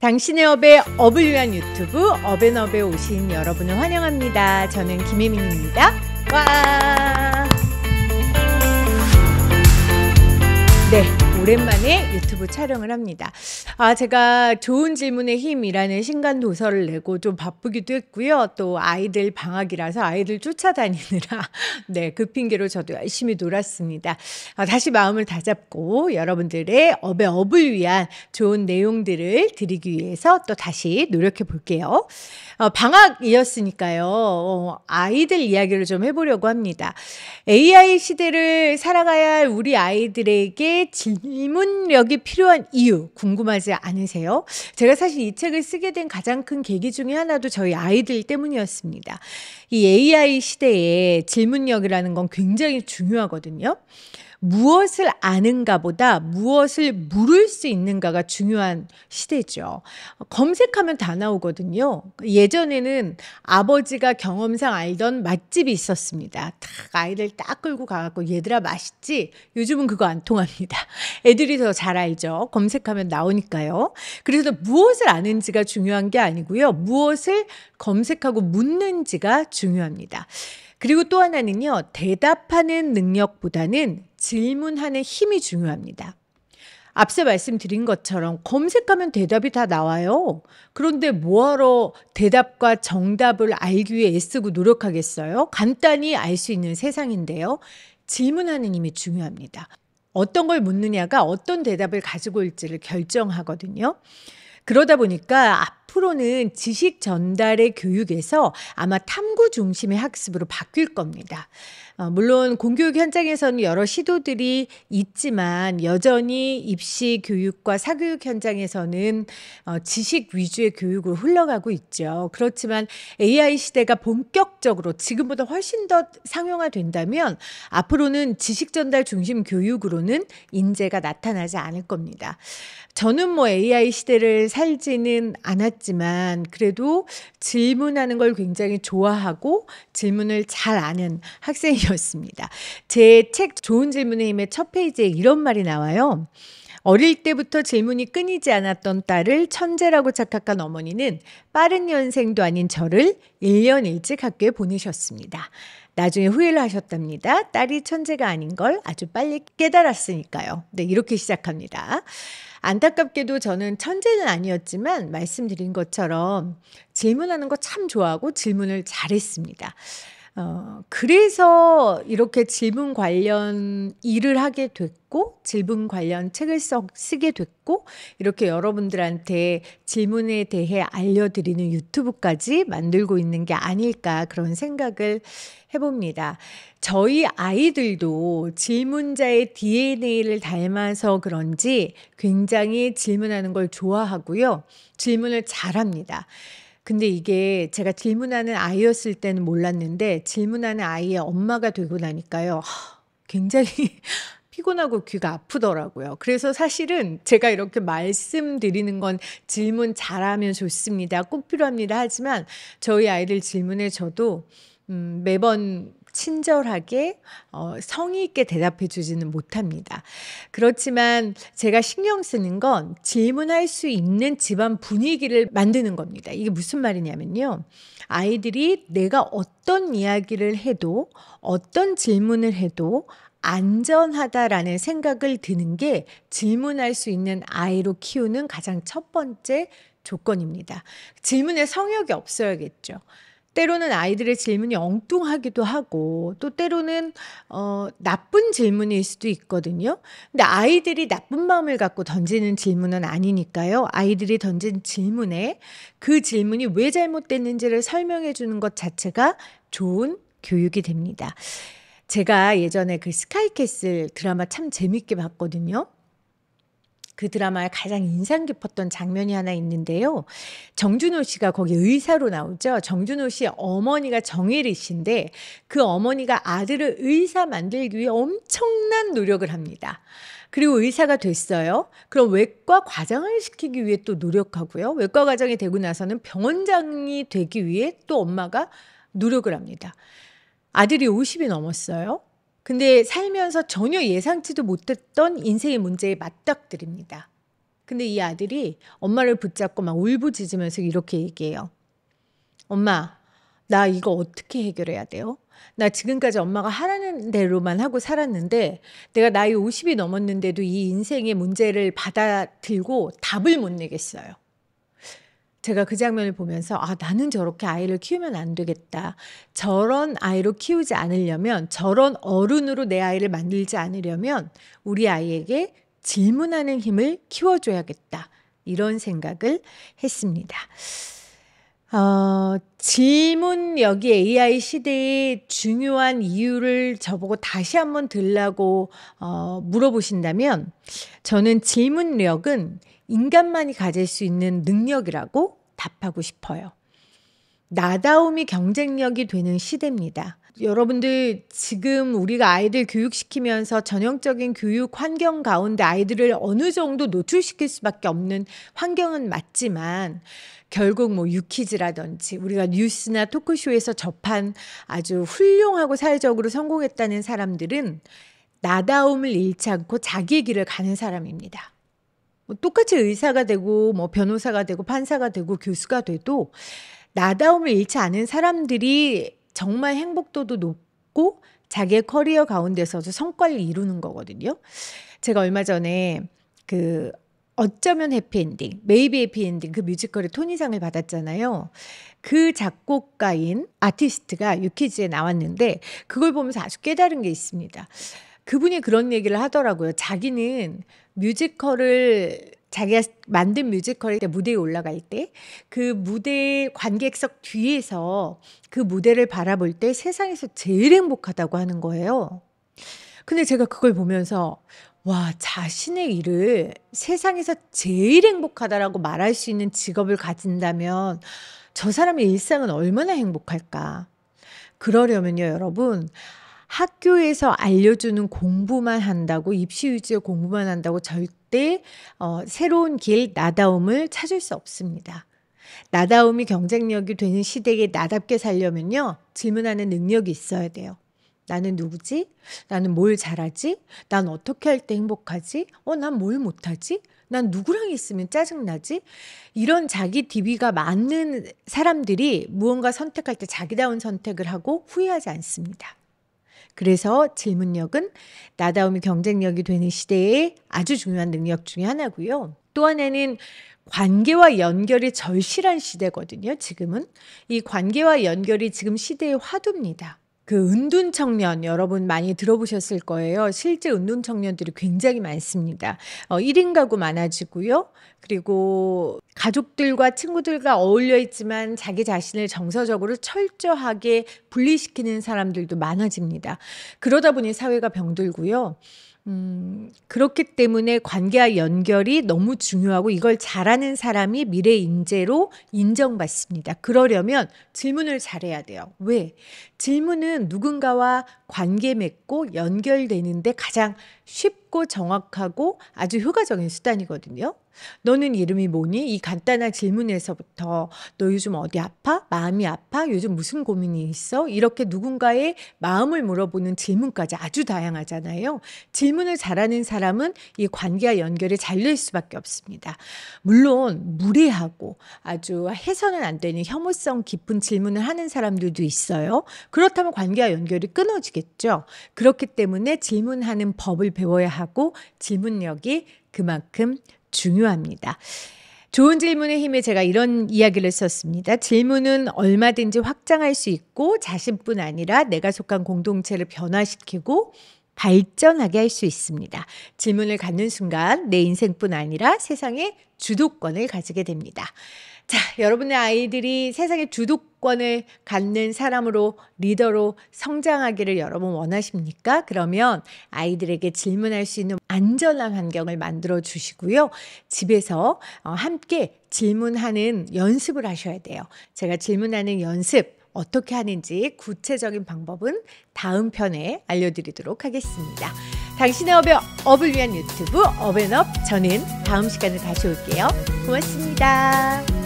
당신의 업에 업을 위한 유튜브 업앤업에 오신 여러분을 환영합니다. 저는 김혜민입니다. 와! 네, 오랜만에 유튜브 촬영을 합니다. 제가 좋은 질문의 힘이라는 신간 도서를 내고 좀 바쁘기도 했고요. 또 아이들 방학이라서 아이들 쫓아다니느라 네, 그 핑계로 저도 열심히 놀았습니다. 다시 마음을 다잡고 여러분들의 업의 업을 위한 좋은 내용들을 드리기 위해서 또 다시 노력해 볼게요. 방학이었으니까요. 아이들 이야기를 좀 해보려고 합니다. AI 시대를 살아가야 할 우리 아이들에게 질문력이 필요한 이유 궁금하지 않으세요? 제가 사실 이 책을 쓰게 된 가장 큰 계기 중에 하나도 저희 아이들 때문이었습니다. 이 AI 시대에 질문력이라는 건 굉장히 중요하거든요. 무엇을 아는가보다 무엇을 물을 수 있는가가 중요한 시대죠. 검색하면 다 나오거든요. 예전에는 아버지가 경험상 알던 맛집이 있었습니다. 아이들 딱 끌고 가갖고 얘들아 맛있지? 요즘은 그거 안 통합니다. 애들이 더 잘 알죠. 검색하면 나오니까요. 그래서 무엇을 아는지가 중요한 게 아니고요. 무엇을 검색하고 묻는지가 중요합니다. 그리고 또 하나는요. 대답하는 능력보다는 질문하는 힘이 중요합니다. 앞서 말씀드린 것처럼 검색하면 대답이 다 나와요. 그런데 뭐하러 대답과 정답을 알기 위해 애쓰고 노력하겠어요? 간단히 알 수 있는 세상인데요. 질문하는 힘이 중요합니다. 어떤 걸 묻느냐가 어떤 대답을 가지고 올지를 결정하거든요. 그러다 보니까 앞으로는 지식 전달의 교육에서 아마 탐구 중심의 학습으로 바뀔 겁니다. 물론 공교육 현장에서는 여러 시도들이 있지만 여전히 입시 교육과 사교육 현장에서는 지식 위주의 교육으로 흘러가고 있죠. 그렇지만 AI 시대가 본격적으로 지금보다 훨씬 더 상용화된다면 앞으로는 지식 전달 중심 교육으로는 인재가 나타나지 않을 겁니다. 저는 AI 시대를 살지는 않았지만 그래도 질문하는 걸 굉장히 좋아하고 질문을 잘 아는 학생이었습니다. 제 책 좋은 질문의 힘의 첫 페이지에 이런 말이 나와요. 어릴 때부터 질문이 끊이지 않았던 딸을 천재라고 착각한 어머니는 빠른 연생도 아닌 저를 1년 일찍 학교에 보내셨습니다. 나중에 후회를 하셨답니다. 딸이 천재가 아닌 걸 아주 빨리 깨달았으니까요. 네, 이렇게 시작합니다. 안타깝게도 저는 천재는 아니었지만 말씀드린 것처럼 질문하는 거 참 좋아하고 질문을 잘했습니다. 그래서 이렇게 질문 관련 일을 하게 됐고 질문 관련 책을 쓰게 됐고 이렇게 여러분들한테 질문에 대해 알려드리는 유튜브까지 만들고 있는 게 아닐까 그런 생각을 해봅니다. 저희 아이들도 질문자의 DNA를 닮아서 그런지 굉장히 질문하는 걸 좋아하고요. 질문을 잘합니다. 근데 이게 제가 질문하는 아이였을 때는 몰랐는데 질문하는 아이의 엄마가 되고 나니까요. 굉장히 피곤하고 귀가 아프더라고요. 그래서 사실은 제가 이렇게 말씀드리는 건 질문 잘하면 좋습니다. 꼭 필요합니다. 하지만 저희 아이들 질문에 저도 매번 친절하게 성의 있게 대답해 주지는 못합니다. 그렇지만 제가 신경 쓰는 건 질문할 수 있는 집안 분위기를 만드는 겁니다. 이게 무슨 말이냐면요. 아이들이 내가 어떤 이야기를 해도 어떤 질문을 해도 안전하다라는 생각을 드는 게 질문할 수 있는 아이로 키우는 가장 첫 번째 조건입니다. 질문에 성역이 없어야겠죠. 때로는 아이들의 질문이 엉뚱하기도 하고 또 때로는 나쁜 질문일 수도 있거든요. 근데 아이들이 나쁜 마음을 갖고 던지는 질문은 아니니까요. 아이들이 던진 질문에 그 질문이 왜 잘못됐는지를 설명해 주는 것 자체가 좋은 교육이 됩니다. 제가 예전에 그 스카이캐슬 드라마 참 재밌게 봤거든요. 그 드라마에 가장 인상 깊었던 장면이 하나 있는데요. 정준호 씨가 거기 의사로 나오죠. 정준호 씨의 어머니가 정혜리 씨인데 그 어머니가 아들을 의사 만들기 위해 엄청난 노력을 합니다. 그리고 의사가 됐어요. 그럼 외과 과장을 시키기 위해 또 노력하고요. 외과 과장이 되고 나서는 병원장이 되기 위해 또 엄마가 노력을 합니다. 아들이 50이 넘었어요. 근데 살면서 전혀 예상치도 못했던 인생의 문제에 맞닥뜨립니다. 근데 이 아들이 엄마를 붙잡고 막 울부짖으면서 이렇게 얘기해요. 엄마, 나 이거 어떻게 해결해야 돼요? 나 지금까지 엄마가 하라는 대로만 하고 살았는데 내가 나이 50이 넘었는데도 이 인생의 문제를 받아들고 답을 못 내겠어요. 제가 그 장면을 보면서 아, 나는 저렇게 아이를 키우면 안 되겠다. 저런 아이로 키우지 않으려면, 저런 어른으로 내 아이를 만들지 않으려면 우리 아이에게 질문하는 힘을 키워줘야겠다. 이런 생각을 했습니다. 질문력이 AI 시대의 중요한 이유를 저보고 다시 한번 들라고 물어보신다면 저는 질문력은 인간만이 가질 수 있는 능력이라고 답하고 싶어요. 나다움이 경쟁력이 되는 시대입니다. 여러분들 지금 우리가 아이들 교육시키면서 전형적인 교육 환경 가운데 아이들을 어느 정도 노출시킬 수밖에 없는 환경은 맞지만 결국 뭐 유키즈라든지 우리가 뉴스나 토크쇼에서 접한 아주 훌륭하고 사회적으로 성공했다는 사람들은 나다움을 잃지 않고 자기의 길을 가는 사람입니다. 뭐 똑같이 의사가 되고 뭐 변호사가 되고 판사가 되고 교수가 돼도 나다움을 잃지 않은 사람들이 정말 행복도도 높고 자기의 커리어 가운데서도 성과를 이루는 거거든요. 제가 얼마 전에 그 어쩌면 해피엔딩, 메이비 해피엔딩 그 뮤지컬의 토니상을 받았잖아요. 그 작곡가인 아티스트가 유키즈에 나왔는데 그걸 보면서 아주 깨달은 게 있습니다. 그분이 그런 얘기를 하더라고요. 자기는 뮤지컬을 자기가 만든 뮤지컬 때 무대에 올라갈 때 그 무대 관객석 뒤에서 그 무대를 바라볼 때 세상에서 제일 행복하다고 하는 거예요. 근데 제가 그걸 보면서 와, 자신의 일을 세상에서 제일 행복하다라고 말할 수 있는 직업을 가진다면 저 사람의 일상은 얼마나 행복할까? 그러려면요, 여러분. 학교에서 알려주는 공부만 한다고 입시 위주의 공부만 한다고 절대 새로운 길, 나다움을 찾을 수 없습니다. 나다움이 경쟁력이 되는 시대에 나답게 살려면요. 질문하는 능력이 있어야 돼요. 나는 누구지? 나는 뭘 잘하지? 난 어떻게 할 때 행복하지? 난 뭘 못하지? 난 누구랑 있으면 짜증나지? 이런 자기 DB가 많은 사람들이 무언가 선택할 때 자기다운 선택을 하고 후회하지 않습니다. 그래서 질문력은 나다움이 경쟁력이 되는 시대에 아주 중요한 능력 중에 하나고요. 또 하나는 관계와 연결이 절실한 시대거든요. 지금은. 이 관계와 연결이 지금 시대의 화두입니다. 그 은둔 청년 여러분 많이 들어보셨을 거예요. 실제 은둔 청년들이 굉장히 많습니다. 1인 가구 많아지고요. 그리고 가족들과 친구들과 어울려 있지만 자기 자신을 정서적으로 철저하게 분리시키는 사람들도 많아집니다. 그러다 보니 사회가 병들고요. 그렇기 때문에 관계와 연결이 너무 중요하고 이걸 잘하는 사람이 미래 인재로 인정받습니다. 그러려면 질문을 잘해야 돼요. 왜? 질문은 누군가와 관계 맺고 연결되는데 가장 쉽고 정확하고 아주 효과적인 수단이거든요. 너는 이름이 뭐니? 이 간단한 질문에서부터 너 요즘 어디 아파? 마음이 아파? 요즘 무슨 고민이 있어? 이렇게 누군가의 마음을 물어보는 질문까지 아주 다양하잖아요. 질문을 잘하는 사람은 이 관계와 연결이 잘 될 수밖에 없습니다. 물론 무례하고 아주 해서는 안 되는 혐오성 깊은 질문을 하는 사람들도 있어요. 그렇다면 관계와 연결이 끊어지겠죠. 그렇기 때문에 질문하는 법을 배워야 하고 질문력이 그만큼 중요합니다. 좋은 질문의 힘에 제가 이런 이야기를 썼습니다. 질문은 얼마든지 확장할 수 있고 자신뿐 아니라 내가 속한 공동체를 변화시키고 발전하게 할 수 있습니다. 질문을 갖는 순간 내 인생뿐 아니라 세상의 주도권을 가지게 됩니다. 자, 여러분의 아이들이 세상의 주도권을 갖는 사람으로 리더로 성장하기를 여러분 원하십니까? 그러면 아이들에게 질문할 수 있는 안전한 환경을 만들어 주시고요. 집에서 함께 질문하는 연습을 하셔야 돼요. 제가 질문하는 연습 어떻게 하는지 구체적인 방법은 다음 편에 알려드리도록 하겠습니다. 당신의 업을 위한 유튜브 업앤업 저는 다음 시간에 다시 올게요. 고맙습니다.